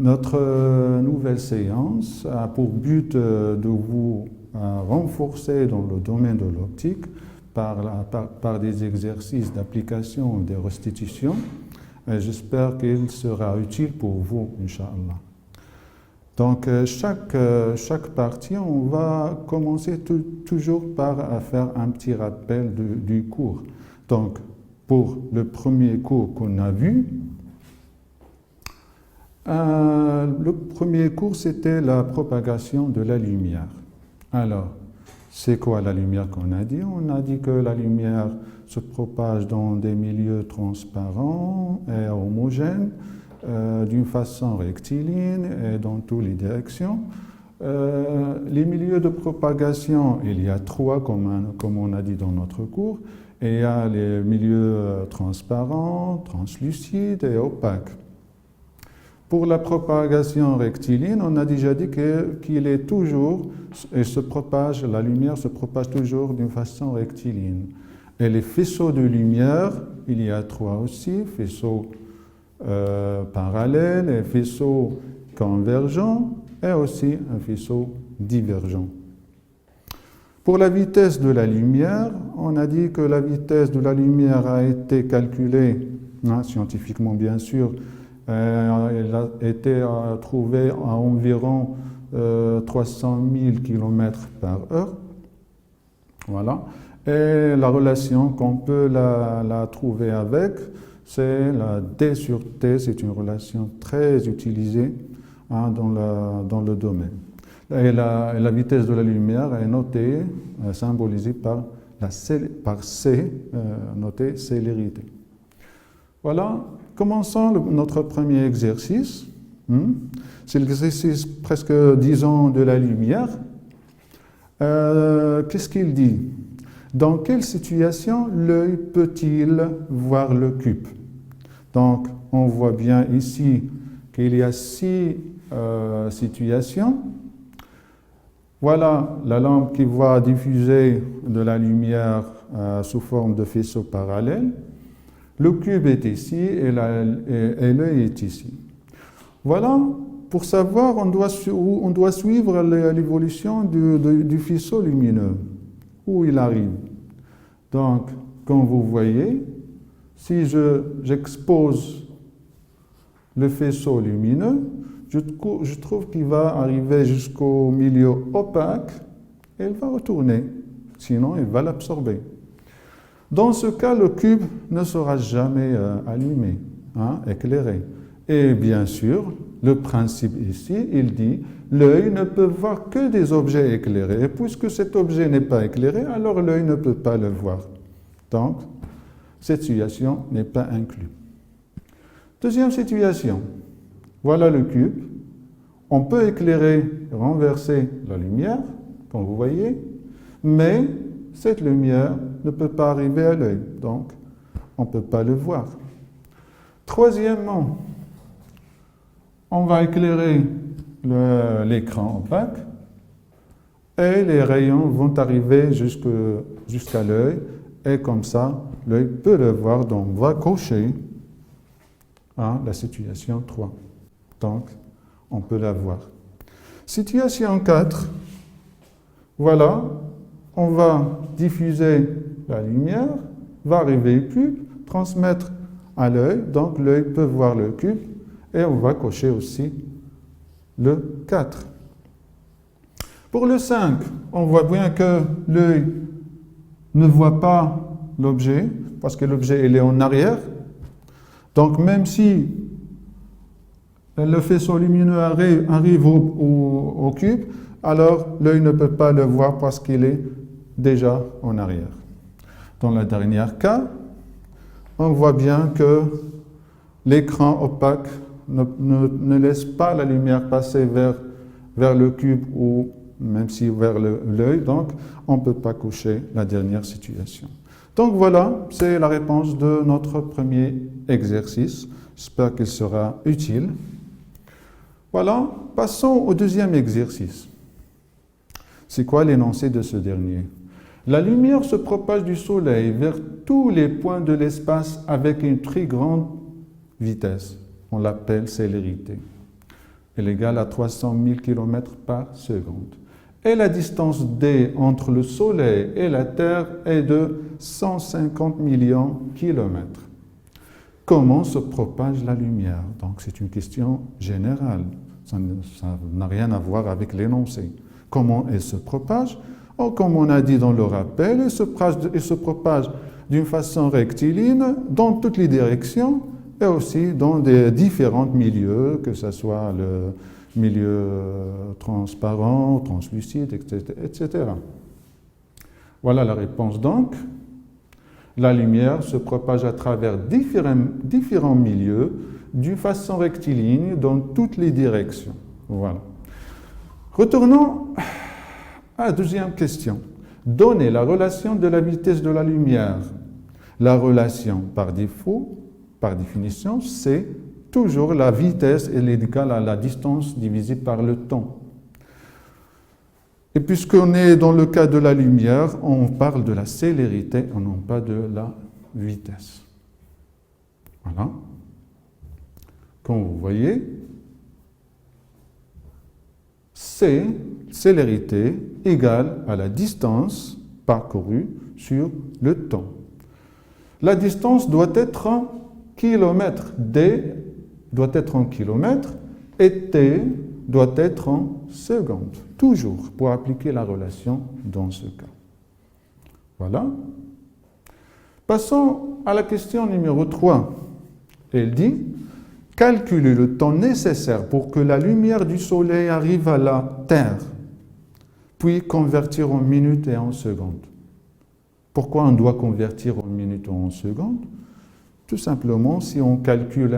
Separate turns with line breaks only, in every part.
Notre nouvelle séance a pour but de vous renforcer dans le domaine de l'optique par des exercices d'application des restitutions. J'espère qu'il sera utile pour vous, Inch'Allah. Donc, chaque partie, on va commencer toujours par faire un petit rappel du cours. Donc, pour le premier cours qu'on a vu, le premier cours, c'était la propagation de la lumière. Alors, c'est quoi la lumière qu'on a dit? On a dit que la lumière se propage dans des milieux transparents et homogènes, d'une façon rectiligne et dans toutes les directions. Les milieux de propagation, il y a trois, comme on a dit dans notre cours. Et il y a les milieux transparents, translucides et opaques. Pour la propagation rectiligne, on a déjà dit qu'il est toujours, la lumière se propage toujours d'une façon rectiligne. Et les faisceaux de lumière, il y a trois aussi, faisceaux parallèles, et faisceaux convergents, et aussi un faisceau divergent. Pour la vitesse de la lumière, on a dit que la vitesse de la lumière a été calculée, scientifiquement bien sûr, elle a été trouvée à environ 300 000 km par heure. Voilà. Et la relation qu'on peut la trouver avec, c'est la D sur T, c'est une relation très utilisée dans le domaine. Et la vitesse de la lumière est notée, symbolisée par C, notée célérité. Voilà. Commençons notre premier exercice. C'est l'exercice presque 10 ans de la lumière. Qu'est-ce qu'il dit? Dans quelle situation l'œil peut-il voir le cube? Donc, on voit bien ici qu'il y a 6 situations. Voilà la lampe qui va diffuser de la lumière sous forme de faisceau parallèle. Le cube est ici et l'œil est ici. Voilà, pour savoir, on doit suivre l'évolution du faisceau lumineux, où il arrive. Donc, comme vous voyez, si j'expose le faisceau lumineux, je trouve qu'il va arriver jusqu'au milieu opaque et il va retourner, sinon il va l'absorber. Dans ce cas, le cube ne sera jamais allumé, éclairé. Et bien sûr, le principe ici, il dit, l'œil ne peut voir que des objets éclairés. Et puisque cet objet n'est pas éclairé, alors l'œil ne peut pas le voir. Donc, cette situation n'est pas inclue. Deuxième situation, voilà le cube. On peut éclairer, renverser la lumière, comme vous voyez, mais cette lumière ne peut pas arriver à l'œil, donc on ne peut pas le voir. Troisièmement, on va éclairer l'écran opaque et les rayons vont arriver jusqu'à l'œil et comme ça, l'œil peut le voir, donc on va cocher la situation 3. Donc, on peut la voir. Situation 4, voilà. On va diffuser la lumière, va arriver au cube, transmettre à l'œil, donc l'œil peut voir le cube, et on va cocher aussi le 4. Pour le 5, on voit bien que l'œil ne voit pas l'objet, parce que l'objet il est en arrière. Donc même si le faisceau lumineux arrive au cube, alors l'œil ne peut pas le voir parce qu'il est déjà en arrière. Dans le dernier cas, on voit bien que l'écran opaque ne laisse pas la lumière passer vers le cube ou même si vers l'œil, donc on ne peut pas coucher la dernière situation. Donc voilà, c'est la réponse de notre premier exercice. J'espère qu'il sera utile. Voilà, passons au deuxième exercice. C'est quoi l'énoncé de ce dernier? La lumière se propage du Soleil vers tous les points de l'espace avec une très grande vitesse. On l'appelle célérité. est égale à 300 000 km par seconde. Et la distance d entre le Soleil et la Terre est de 150 millions de kilomètres. Comment se propage la lumière? Donc c'est une question générale, ça n'a rien à voir avec l'énoncé. Comment elle se propage? Oh, comme on a dit dans le rappel, elle se propage d'une façon rectiligne dans toutes les directions et aussi dans des différents milieux, que ce soit le milieu transparent, translucide, etc. Voilà la réponse donc. La lumière se propage à travers différents milieux d'une façon rectiligne dans toutes les directions. Voilà. Retournons à la deuxième question. Donnez la relation de la vitesse de la lumière. La relation par défaut, par définition, c'est toujours la vitesse, elle est égale à la distance divisée par le temps. Et puisqu'on est dans le cas de la lumière, on parle de la célérité, et non pas de la vitesse. Voilà. Comme vous voyez, C, célérité, égale à la distance parcourue sur le temps. La distance doit être en kilomètres. D doit être en kilomètres et T doit être en secondes. Toujours pour appliquer la relation dans ce cas. Voilà. Passons à la question numéro 3. Elle dit « Calculez le temps nécessaire pour que la lumière du Soleil arrive à la Terre, puis convertir en minutes et en secondes. » Pourquoi on doit convertir en minutes ou en secondes? Tout simplement, si on calcule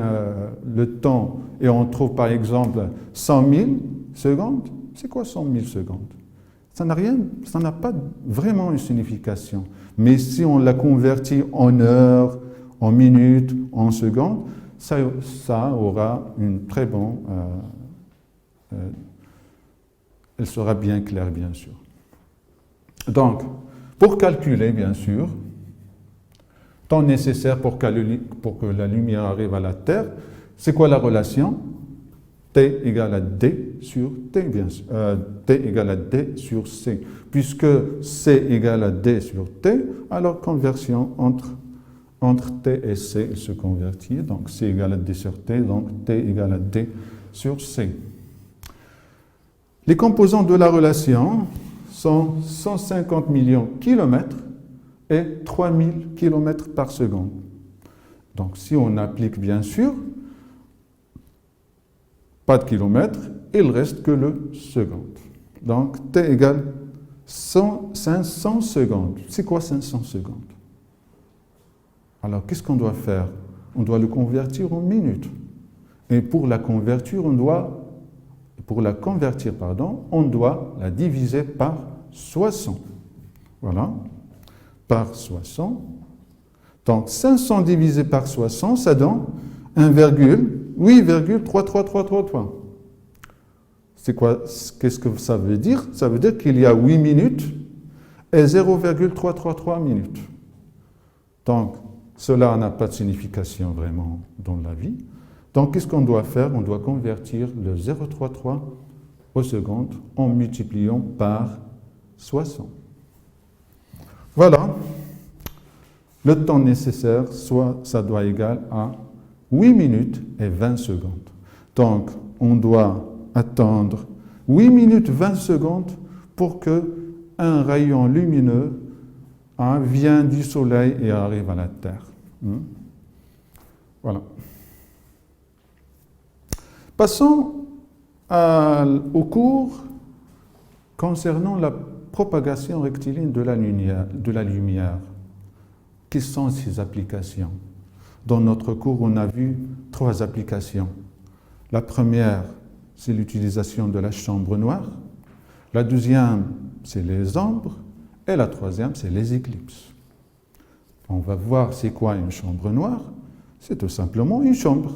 le temps et on trouve par exemple 100 000 secondes, c'est quoi 100 000 secondes? Ça n'a pas vraiment une signification. Mais si on la convertit en heures, en minutes, en secondes, ça aura une très bonne... elle sera bien claire, bien sûr. Donc, pour calculer, bien sûr, temps nécessaire pour que la lumière arrive à la Terre, c'est quoi la relation? T égale à D sur T, bien sûr. T égale à D sur C. Puisque C égale à D sur T, alors conversion entre T et C se convertit. Donc C égale à D sur T, donc T égale à D sur C. Les composants de la relation sont 150 millions de kilomètres et 3000 km par seconde. Donc si on applique bien sûr, pas de kilomètres, il reste que le seconde. Donc T égale 500 secondes. C'est quoi 500 secondes? Alors qu'est-ce qu'on doit faire? On doit le convertir en minutes. Et pour la convertir, on doit la diviser par 60. Voilà. Par 60. Donc 500 divisé par 60, ça donne 8,33333. C'est quoi? Qu'est-ce que ça veut dire? Ça veut dire qu'il y a 8 minutes et 0,333 minutes. Donc, cela n'a pas de signification vraiment dans la vie. Donc, qu'est-ce qu'on doit faire? On doit convertir le 0,33 aux secondes en multipliant par 60. Voilà. Le temps nécessaire, ça doit égaler à 8 minutes et 20 secondes. Donc, on doit attendre 8 minutes 20 secondes pour qu'un rayon lumineux vienne du Soleil et arrive à la Terre. Voilà. Passons au cours concernant la propagation rectiligne de la lumière. Quelles sont ces applications? Dans notre cours, on a vu 3 applications. La première, c'est l'utilisation de la chambre noire. La deuxième, c'est les ombres. Et la troisième, c'est les éclipses. On va voir c'est quoi une chambre noire. C'est tout simplement une chambre.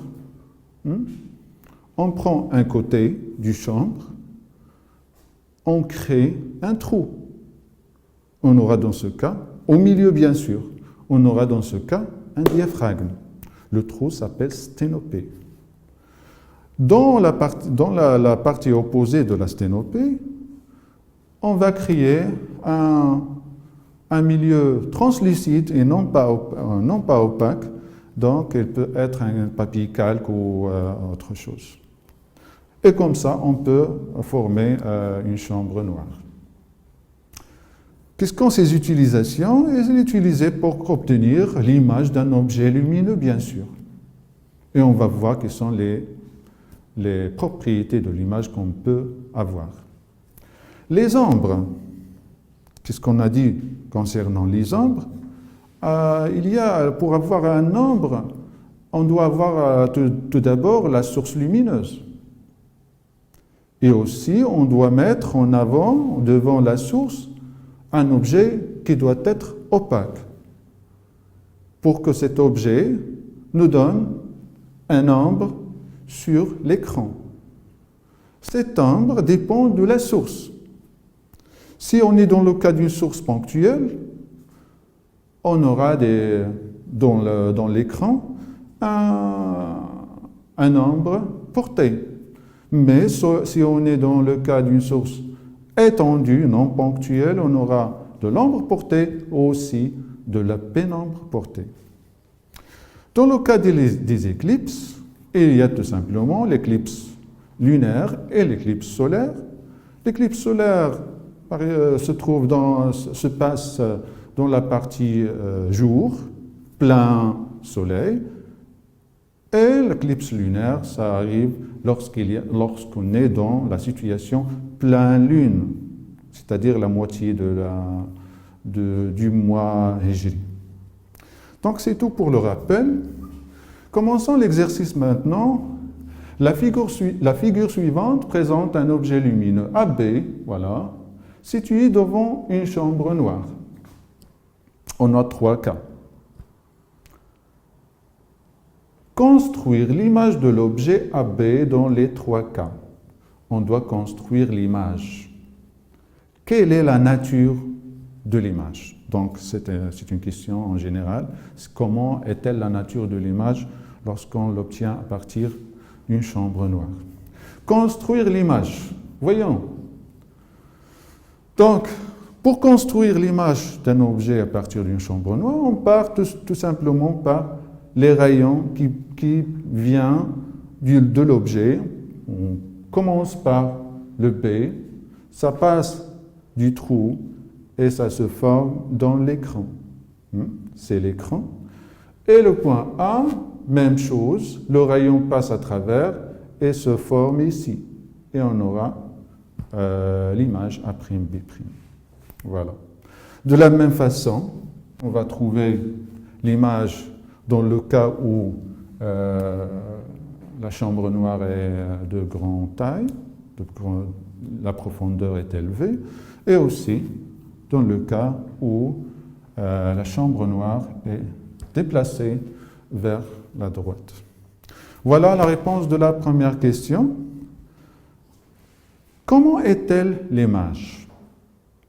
On prend un côté du chambre, on crée un trou. On aura dans ce cas, au milieu bien sûr, on aura dans ce cas un diaphragme. Le trou s'appelle sténopée. Dans la partie opposée de la sténopée, on va créer un milieu translucide et non pas opaque, donc il peut être un papier calque ou autre chose. Et comme ça, on peut former une chambre noire. Quelles sont ces utilisations? Elles sont utilisées pour obtenir l'image d'un objet lumineux, bien sûr. Et on va voir quelles sont les propriétés de l'image qu'on peut avoir. Les ombres, qu'est-ce qu'on a dit concernant les ombres? Pour avoir un ombre, on doit avoir tout d'abord la source lumineuse. Et aussi, on doit mettre en avant, devant la source, un objet qui doit être opaque pour que cet objet nous donne un ombre sur l'écran. Cette ombre dépend de la source. Si on est dans le cas d'une source ponctuelle, on aura dans l'écran un ombre porté. Mais si on est dans le cas d'une source étendue, non ponctuelle, on aura de l'ombre portée aussi de la pénombre portée. Dans le cas des éclipses, il y a tout simplement l'éclipse lunaire et l'éclipse solaire. L'éclipse solaire se passe dans la partie jour, plein soleil, et l'éclipse lunaire, ça arrive lorsqu'on est dans la situation pleine lune, c'est-à-dire la moitié du mois Hijri. Donc c'est tout pour le rappel. Commençons l'exercice maintenant. La figure suivante présente un objet lumineux AB, voilà, situé devant une chambre noire. On a 3 cas. Construire l'image de l'objet AB dans les 3 cas. On doit construire l'image. Quelle est la nature de l'image? Donc, c'est une question en général. Comment est-elle la nature de l'image lorsqu'on l'obtient à partir d'une chambre noire? Construire l'image. Voyons. Donc, pour construire l'image d'un objet à partir d'une chambre noire, on part tout simplement par les rayons qui viennent de l'objet. On commence par le B, ça passe du trou et ça se forme dans l'écran. C'est l'écran. Et le point A, même chose, le rayon passe à travers et se forme ici. Et on aura l'image A'B'. Voilà. De la même façon, on va trouver l'image dans le cas où la chambre noire est de grande taille, la profondeur est élevée, et aussi dans le cas où la chambre noire est déplacée vers la droite. Voilà la réponse de la première question. Comment est-elle l'image?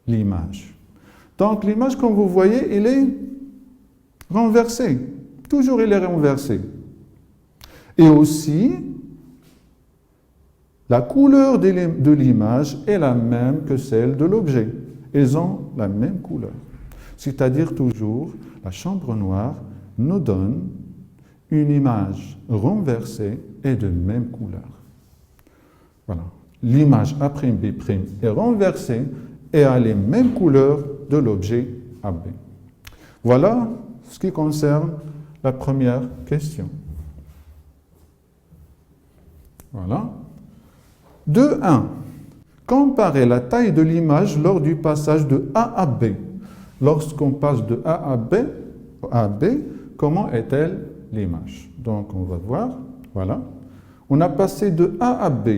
L'image. Donc l'image, comme vous voyez, elle est renversée. Toujours elle est renversée. Et aussi, la couleur de l'image est la même que celle de l'objet. Elles ont la même couleur. C'est-à-dire toujours, la chambre noire nous donne une image renversée et de même couleur. Voilà. L'image A'B' est renversée et a les mêmes couleurs de l'objet AB. Voilà ce qui concerne la première question. Voilà. 2.1. Comparer la taille de l'image lors du passage de A à B. Lorsqu'on passe de A à B, comment est-elle l'image? Donc, on va voir. Voilà. On a passé de A à B.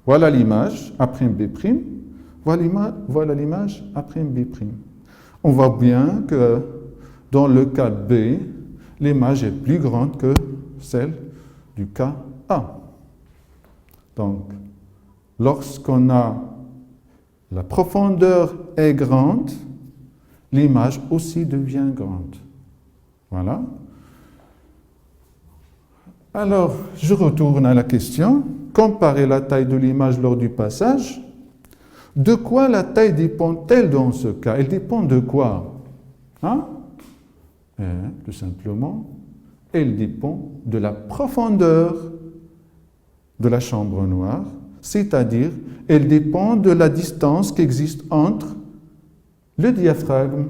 Voilà l'image A'B'. Voilà l'image A'B'. On voit bien que dans le cas B, l'image est plus grande que celle du cas A. Donc, lorsqu'on a la profondeur est grande, l'image aussi devient grande. Voilà. Alors, je retourne à la question. Comparer la taille de l'image lors du passage. De quoi la taille dépend-elle dans ce cas? Elle dépend de quoi? Hein? Tout simplement, elle dépend de la profondeur de la chambre noire, c'est-à-dire, elle dépend de la distance qui existe entre le diaphragme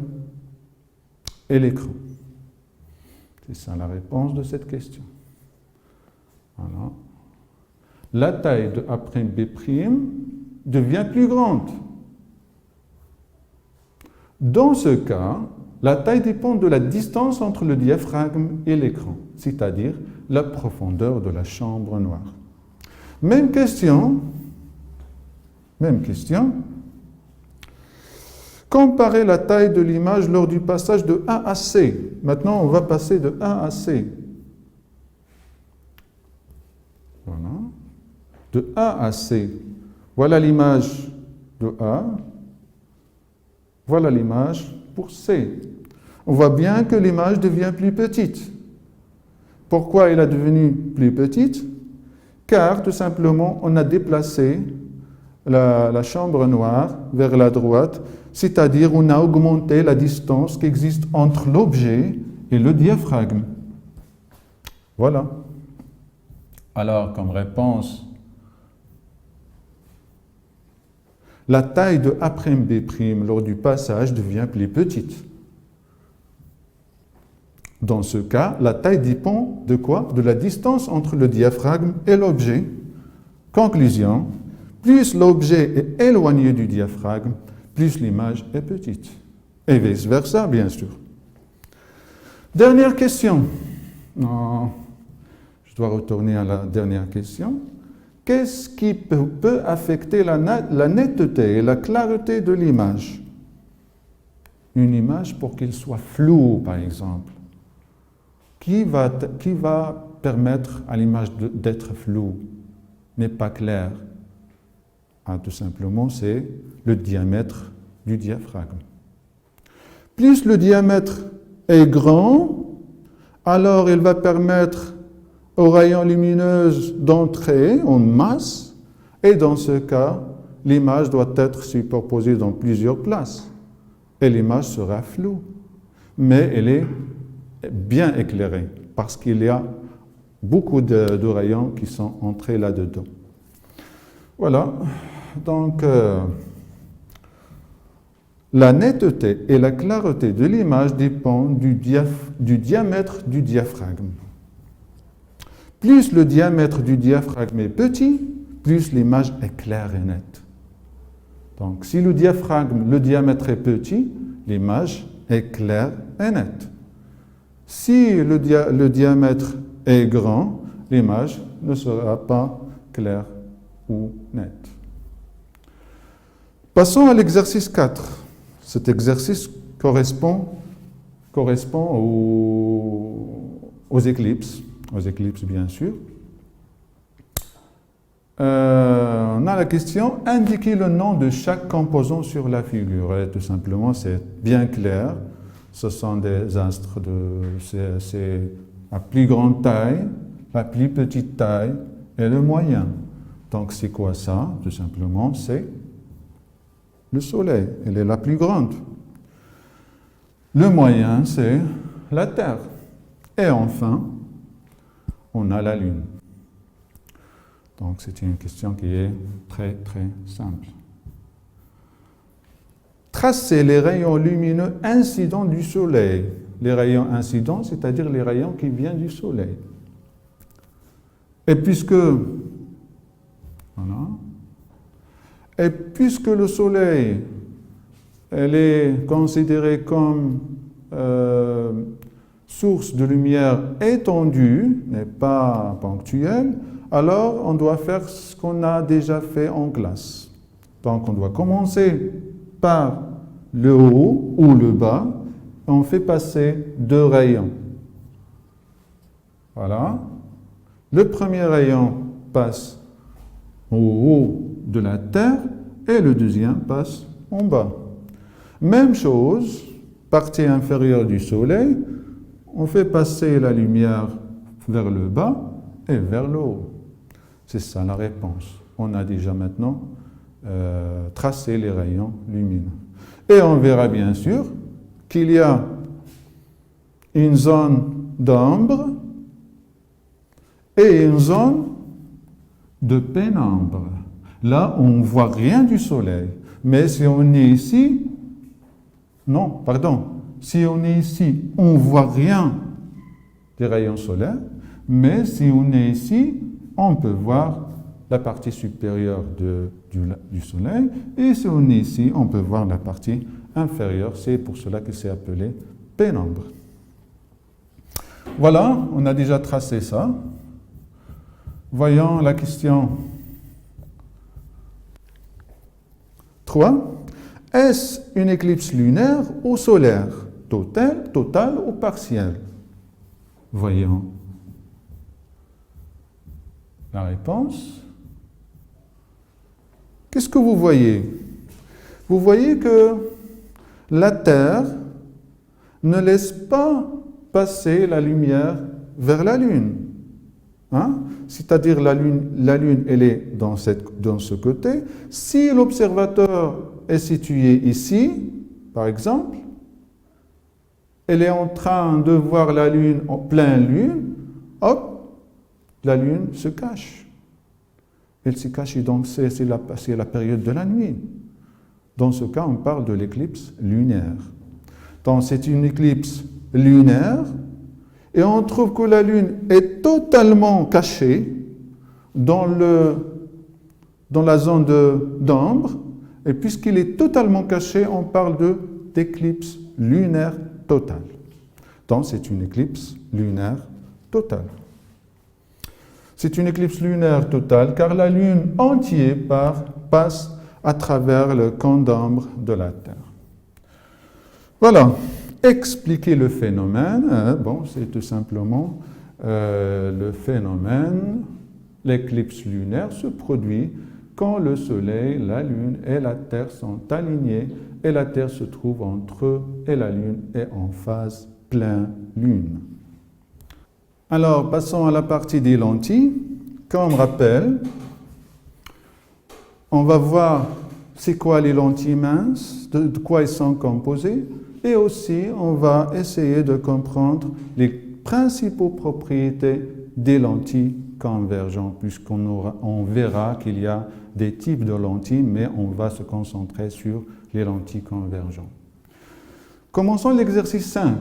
et l'écran. C'est ça la réponse de cette question. Voilà. La taille de A'B' devient plus grande. Dans ce cas, la taille dépend de la distance entre le diaphragme et l'écran, c'est-à-dire la profondeur de la chambre noire. Même question. Comparer la taille de l'image lors du passage de A à C. Maintenant, on va passer de A à C. Voilà. De A à C. Voilà l'image de A. Voilà l'image pour C. On voit bien que l'image devient plus petite. Pourquoi elle est devenue plus petite? Car, tout simplement, on a déplacé la chambre noire vers la droite, c'est-à-dire on a augmenté la distance qui existe entre l'objet et le diaphragme. Voilà. Alors, comme réponse, la taille de A'B' lors du passage devient plus petite. Dans ce cas, la taille dépend de quoi? De la distance entre le diaphragme et l'objet. Conclusion, plus l'objet est éloigné du diaphragme, plus l'image est petite. Et vice-versa, bien sûr. Dernière question. Non, je dois retourner à la dernière question. Qu'est-ce qui peut affecter la netteté et la clarté de l'image? Une image pour qu'elle soit floue, par exemple. Qui va permettre à l'image d'être floue, n'est pas claire? Tout simplement, c'est le diamètre du diaphragme. Plus le diamètre est grand, alors il va permettre aux rayons lumineux d'entrer en masse, et dans ce cas, l'image doit être superposée dans plusieurs places, et l'image sera floue. Mais elle est bien éclairée, parce qu'il y a beaucoup de rayons qui sont entrés là-dedans. Voilà, donc la netteté et la clarté de l'image dépendent du diamètre du diaphragme. Plus le diamètre du diaphragme est petit, plus l'image est claire et nette. Donc si le diamètre est petit, l'image est claire et nette. Si le diamètre est grand, l'image ne sera pas claire ou nette. Passons à l'exercice 4. Cet exercice correspond aux éclipses bien sûr. On a la question, indiquez le nom de chaque composant sur la figure. Et tout simplement, c'est bien clair. Ce sont des astres c'est la plus grande taille, la plus petite taille et le moyen. Donc, c'est quoi ça? Tout simplement, c'est le Soleil. Elle est la plus grande. Le moyen, c'est la Terre. Et enfin, on a la Lune. Donc, c'est une question qui est très, très simple. Tracez les rayons lumineux incidents du Soleil. Les rayons incidents, c'est-à-dire les rayons qui viennent du Soleil. Et puisque le Soleil elle est considéré comme source de lumière étendue, mais pas ponctuelle, alors on doit faire ce qu'on a déjà fait en classe. Donc on doit commencer par le haut ou le bas, et on fait passer deux rayons. Voilà. Le premier rayon passe au haut de la Terre et le deuxième passe en bas. Même chose, partie inférieure du Soleil, on fait passer la lumière vers le bas et vers le haut. C'est ça la réponse. On a déjà maintenant tracé les rayons lumineux. Et on verra bien sûr qu'il y a une zone d'ombre et une zone de pénombre. Là, on ne voit rien du soleil. Mais si on est ici, non, pardon, si on est ici, on ne voit rien des rayons solaires, mais si on est ici, on peut voir la partie supérieure du soleil, et si on est ici, on peut voir la partie inférieure. C'est pour cela que c'est appelé pénombre. Voilà, on a déjà tracé ça. Voyons la question 3. Est-ce une éclipse lunaire ou solaire? Totale ou partielle? Voyons la réponse. Qu'est-ce que vous voyez? Vous voyez que la Terre ne laisse pas passer la lumière vers la Lune. Hein? C'est-à-dire la Lune, elle est dans ce côté. Si l'observateur est situé ici, par exemple, elle est en train de voir la Lune en pleine Lune, hop, la Lune se cache. Elle se cache et donc c'est la période de la nuit. Dans ce cas, on parle de l'éclipse lunaire. Donc c'est une éclipse lunaire et on trouve que la Lune est totalement cachée dans la zone d'ombre. Et puisqu'il est totalement caché, on parle d'éclipse lunaire totale. Donc c'est une éclipse lunaire totale. C'est une éclipse lunaire totale car la Lune entière passe à travers le camp d'ombre de la Terre. Voilà. Expliquer le phénomène, bon, c'est tout simplement le phénomène, l'éclipse lunaire se produit quand le Soleil, la Lune et la Terre sont alignés et la Terre se trouve entre eux et la Lune est en phase pleine Lune. Alors, passons à la partie des lentilles. Comme rappel, on va voir c'est quoi les lentilles minces, de quoi elles sont composées, et aussi on va essayer de comprendre les principales propriétés des lentilles convergentes, puisqu'on verra qu'il y a des types de lentilles, mais on va se concentrer sur les lentilles convergentes. Commençons l'exercice 5.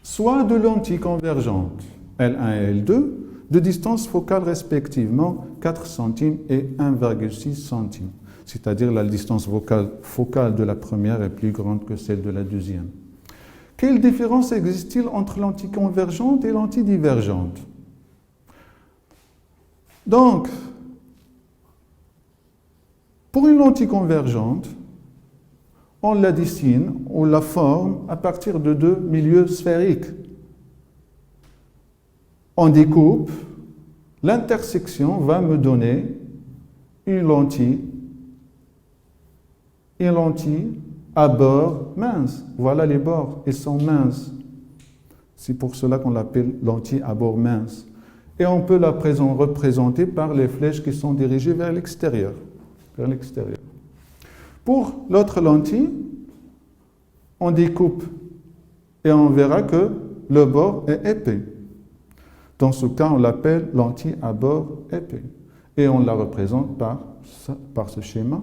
Soit deux lentilles convergentes, L1 et L2, de distance focale respectivement 4 cm et 1,6 cm. C'est-à-dire la distance focale de la première est plus grande que celle de la deuxième. Quelle différence existe-t-il entre lentilles convergentes et lentilles divergentes? Donc, pour une lentille convergente, on la dessine, on la forme à partir de deux milieux sphériques. On découpe, l'intersection va me donner une lentille à bord mince. Voilà les bords, ils sont minces. C'est pour cela qu'on l'appelle lentille à bord mince. Et on peut la représenter par les flèches qui sont dirigées vers l'extérieur. Pour l'autre lentille, on découpe et on verra que le bord est épais. Dans ce cas, on l'appelle lentille à bord épais. Et on la représente par ce schéma.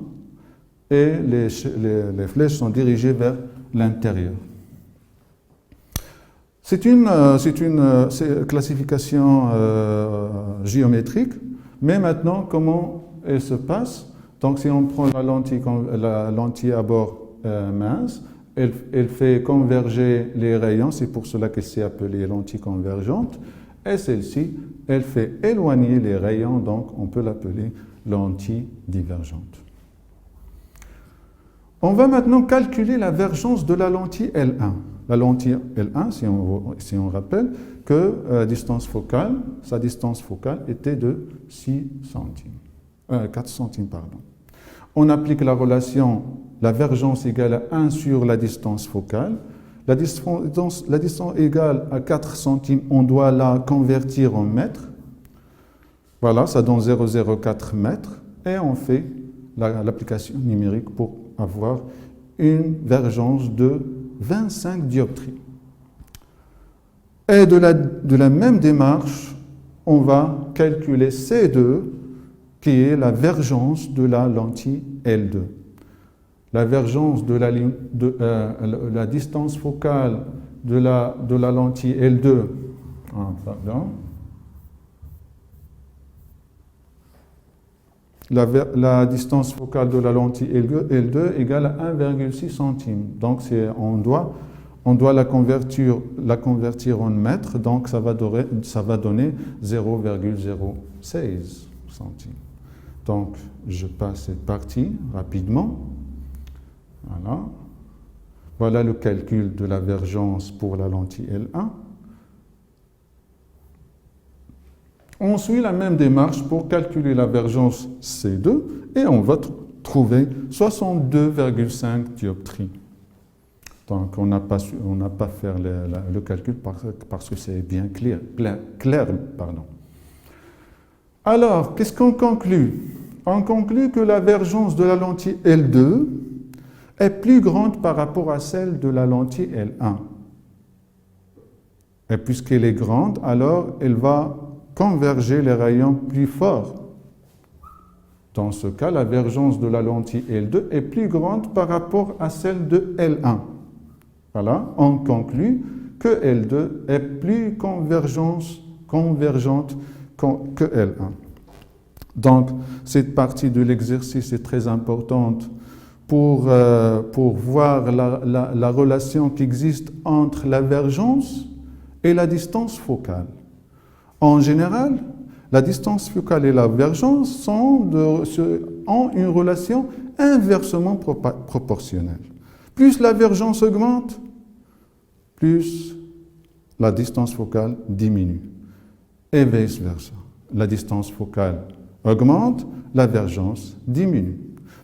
Et les flèches sont dirigées vers l'intérieur. C'est une classification géométrique, mais maintenant, comment elle se passe? Donc, si on prend la lentille à bord mince, elle fait converger les rayons, c'est pour cela qu'elle s'est appelée lentille convergente, et celle-ci, elle fait éloigner les rayons, donc on peut l'appeler lentille divergente. On va maintenant calculer la vergence de la lentille L1. La lentille L1, si on rappelle, que sa distance focale était de 4 centimes. On applique la relation, la vergence égale à 1 sur la distance focale. La distance égale à 4 centimes, on doit la convertir en mètres. Voilà, ça donne 0,04 mètres et on fait l'application numérique pour avoir une vergence de 25 dioptries. Et de la même démarche, on va calculer C2, qui est la vergence de la lentille L2. La vergence de la distance focale de la lentille L2, la distance focale de la lentille L2 égale à 1,6 centime. Donc on doit la convertir en mètres, donc ça va donner 0,06 centimes. Donc je passe cette partie rapidement. Voilà. Voilà le calcul de la vergence pour la lentille L1. On suit la même démarche pour calculer la vergence C2 et on va trouver 62,5 dioptries. Donc on n'a pas fait le calcul parce que c'est bien clair. Alors, qu'est-ce qu'on conclut? On conclut que la vergence de la lentille L2 est plus grande par rapport à celle de la lentille L1. Et puisqu'elle est grande, alors elle va converger les rayons plus forts. Dans ce cas, la vergence de la lentille L2 est plus grande par rapport à celle de L1. Voilà, on conclut que L2 est plus convergente que L1. Donc, cette partie de l'exercice est très importante pour voir la relation qui existe entre la vergence et la distance focale. En général, la distance focale et la vergence ont une relation inversement proportionnelle. Plus la vergence augmente, plus la distance focale diminue. Et vice-versa. La distance focale augmente, la vergence diminue.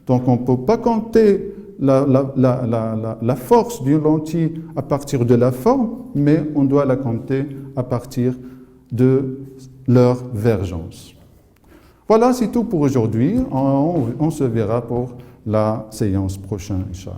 Donc on ne peut pas compter la force d'une lentille à partir de la forme, mais on doit la compter à partir de leur vergence. Voilà, c'est tout pour aujourd'hui. On se verra pour la séance prochaine, Inch'Allah.